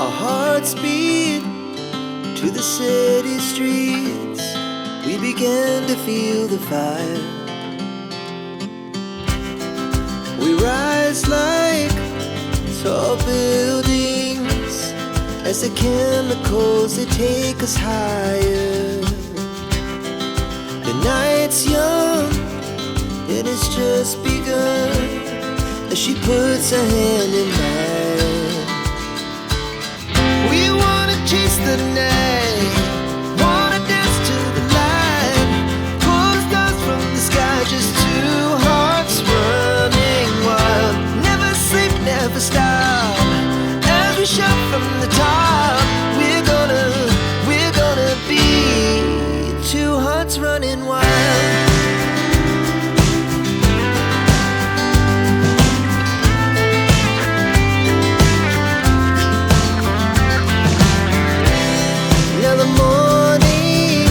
Our hearts beat to the city streets. We began to feel the fire. We rise like tall buildings as the chemicals, they take us higher. The night's young, it has just begun as she puts her hand in mine. We wanna chase the night, wanna dance to the light, pull stars from the sky, just two hearts running wild. Never sleep, never stop, as we shout from the top. We're gonna be two hearts running wild. Now the morning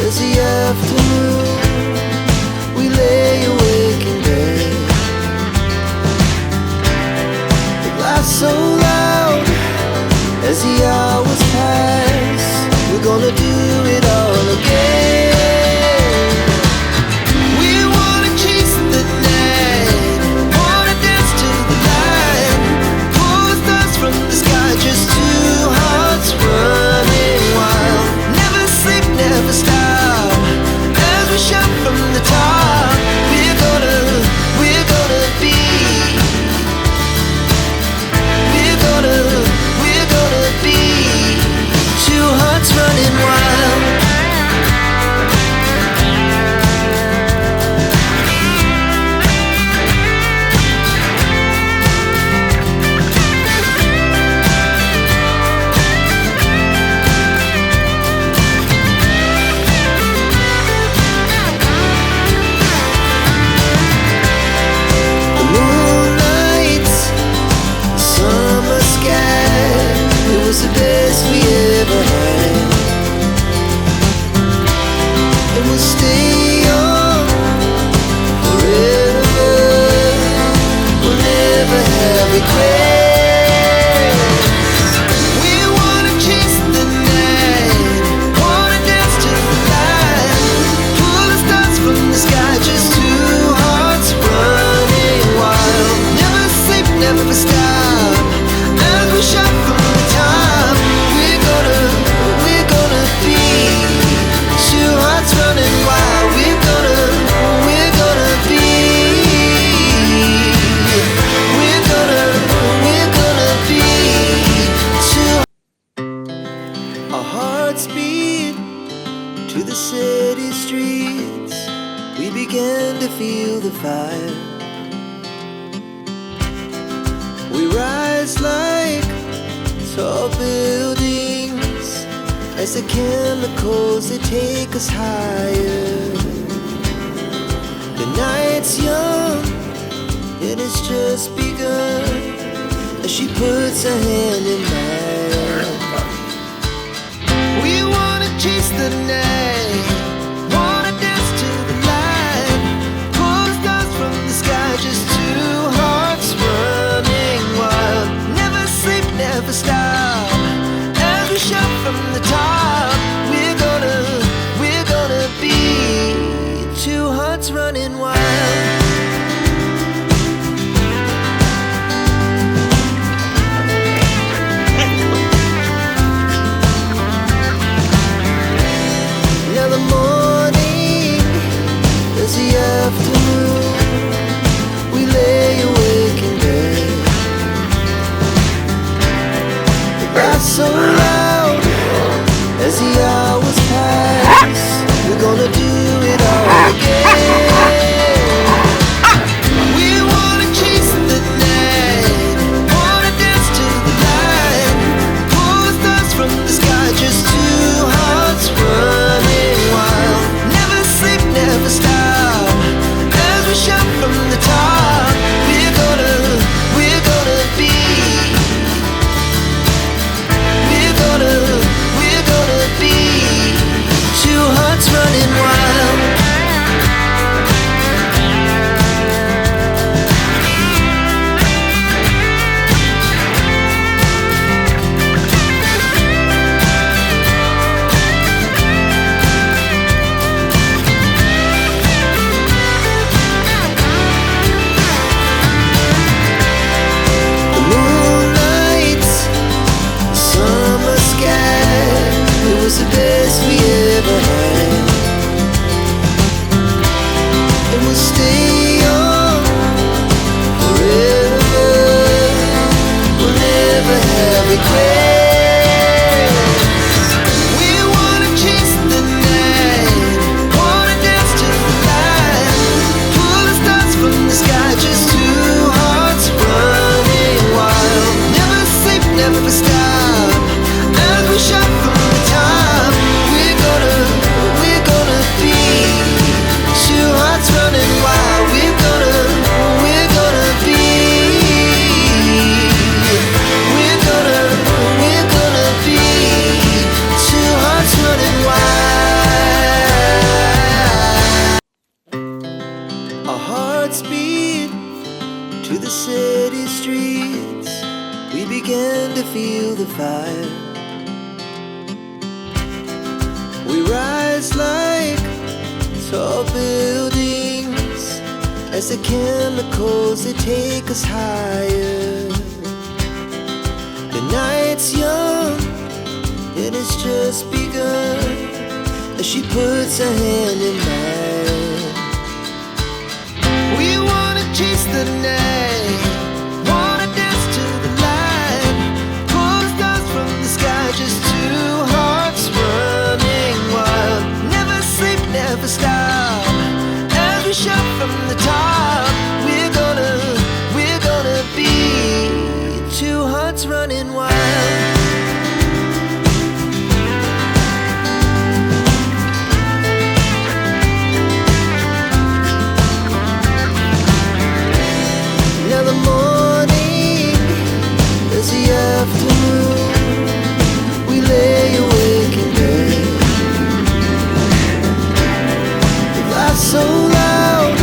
is the afternoon. We lay awake in bed. The laughs so loud as the hours pass. We're gonna do it all again. We wanna chase the night, wanna dance to the light, pull the stars from the sky, just two hearts running wild. Never sleep, never stop, as we shout from the top. We're gonna be. We're gonna be two hearts running wild. The moonlight, summer sky, it was the best we ever had. And we'll stay young forever. We'll never have regrets. We wanna chase the night, wanna dance to the light, pull the stars from the sky, just two hearts running wild. Never sleep, never stop, as we shout from the top. We're gonna be two hearts running wild. We're gonna be. We're gonna be two. Our hearts beat to the city streets. We began to feel the fire. We rise like tall buildings as the chemicals, they take us higher. The night's young, it has just begun as she puts her hand in mine. We wanna chase the night, wanna dance to the light, pull the stars from the sky, just two hearts running wild. Never sleep, never stop, as we shout from the top. We're gonna be two hearts running wild. Now the morning is the afternoon. We lay awake in bed. The laughs so loud as the hours pass. We're gonna do it all again. We wanna chase the night, wanna dance to the light, pull the stars from the sky, just two hearts running wild. Never sleep, never stop, as we shout from the top. We're gonna be. We're stop. As we shout from the top, we're gonna be two hearts running wild. We're gonna be two hearts running wild. Our hearts beat to the city streets. We began to feel the fire. We rise like tall buildings as the chemicals, they take us higher. The night's young, it has just begun, as she puts her hand in mine. We wanna chase the night, wanna dance to the light, pull the stars from the sky, just two hearts running wild. Never sleep, never stop. As we shout from the top, we're gonna be two hearts running wild. Now the morning is the afternoon. We lay awake in bed. We laugh so loud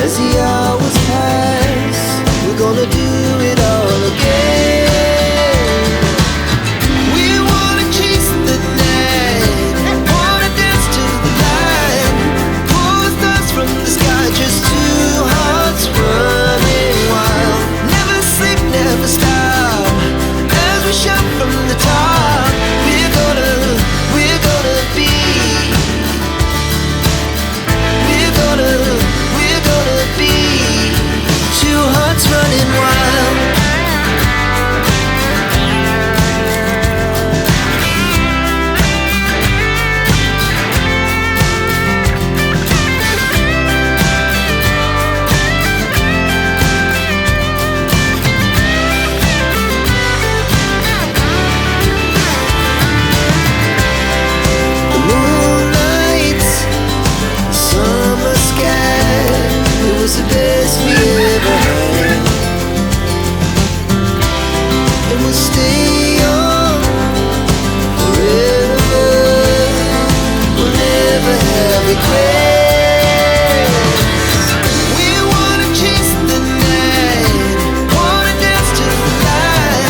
as the hours pass. We're gonna do it all again. We wanna chase the night, wanna dance to the light, pull the stars from the sky, just two hearts running wild. Never sleep, never stop. As we shout from the top, we're gonna be two hearts running wild. The moonlight, summer sky, it was the best we ever had. And we'll stay young forever. We'll never have regrets. We wanna chase the night, wanna dance to the light,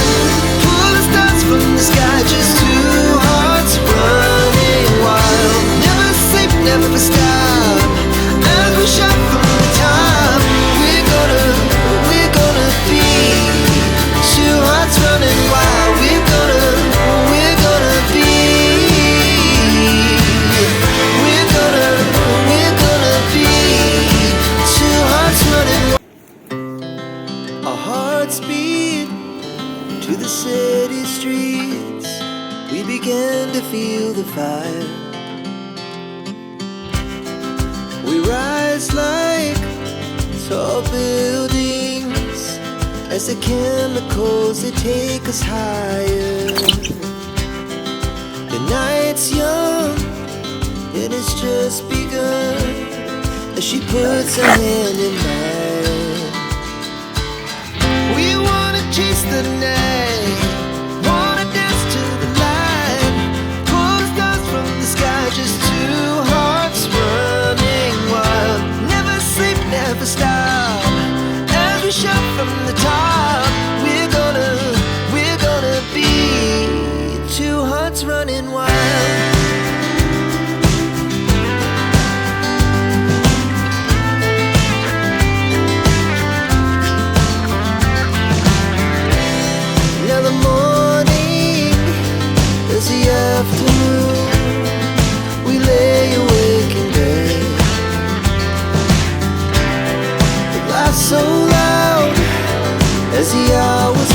pull the stars from the sky, just two hearts running wild. Never sleep, never stop. As we shout from the top, we're gonna be two hearts running wild. We're gonna be two hearts running wild. Our hearts beat to the city streets. We began to feel the fire. We rise like tall buildings as the chemicals, they take us higher. The night's young, it has just begun, as she puts her hand in mine. We wanna chase the night, wanna dance to the light, pull the stars from the sky, just two hearts running wild. Never sleep, never stop. As we shout from the top, we're gonna be two hearts running wild. Now the morning is the afternoon. We lay awake in bed. We laugh so loud as the hours